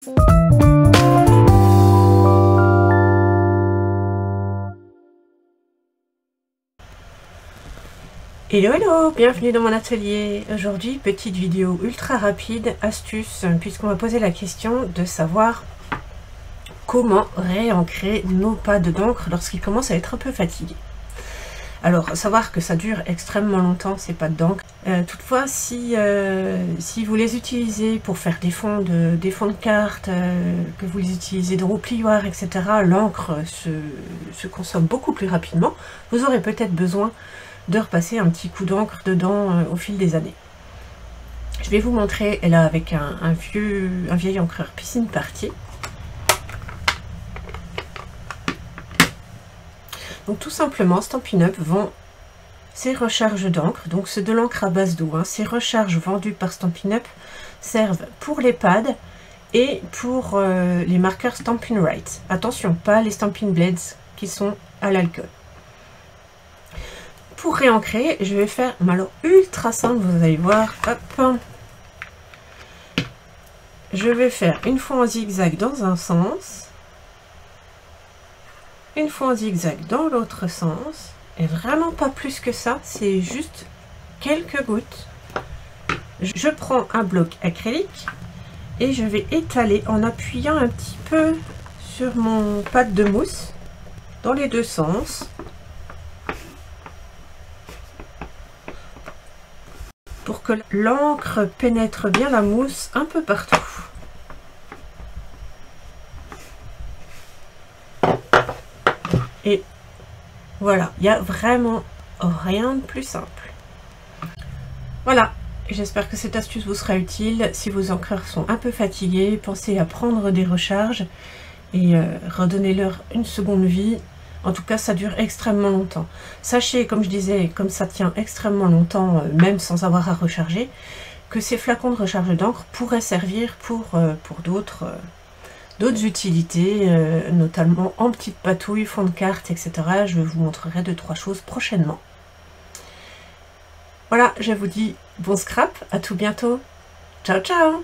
Hello hello, bienvenue dans mon atelier. Aujourd'hui, petite vidéo ultra rapide, astuce, puisqu'on m'a posé la question de savoir comment réancrer nos pads d'encre lorsqu'ils commencent à être un peu fatigués. Alors, savoir que ça dure extrêmement longtemps, ces pads d'encre. Toutefois, si vous les utilisez pour faire des fonds de cartes, que vous les utilisez de replioirs, etc., l'encre se consomme beaucoup plus rapidement. Vous aurez peut-être besoin de repasser un petit coup d'encre dedans au fil des années. Je vais vous montrer là avec un vieil encreur Piscine Party. Donc tout simplement, Stampin' Up vend ces recharges d'encre, donc c'est de l'encre à base d'eau. Ces recharges vendues par Stampin' Up servent pour les pads et pour les marqueurs Stampin' Right. Attention, pas les Stampin' Blades qui sont à l'alcool. Pour réancrer, je vais faire, alors ultra simple, vous allez voir, hop, je vais faire une fois en zigzag dans un sens, une fois en zigzag dans l'autre sens, et vraiment pas plus que ça, c'est juste quelques gouttes. Je prends un bloc acrylique et je vais étaler en appuyant un petit peu sur mon pad de mousse dans les deux sens, pour que l'encre pénètre bien la mousse un peu partout. Et voilà, il n'y a vraiment rien de plus simple. Voilà, j'espère que cette astuce vous sera utile. Si vos encreurs sont un peu fatigués, pensez à prendre des recharges et redonnez-leur une seconde vie. En tout cas, ça dure extrêmement longtemps. Sachez, comme je disais, comme ça tient extrêmement longtemps, même sans avoir à recharger, que ces flacons de recharge d'encre pourraient servir pour d'autres utilités, notamment en petites patouilles, fond de cartes, etc. Je vous montrerai 2-3 choses prochainement. Voilà, je vous dis bon scrap, à tout bientôt. Ciao ciao!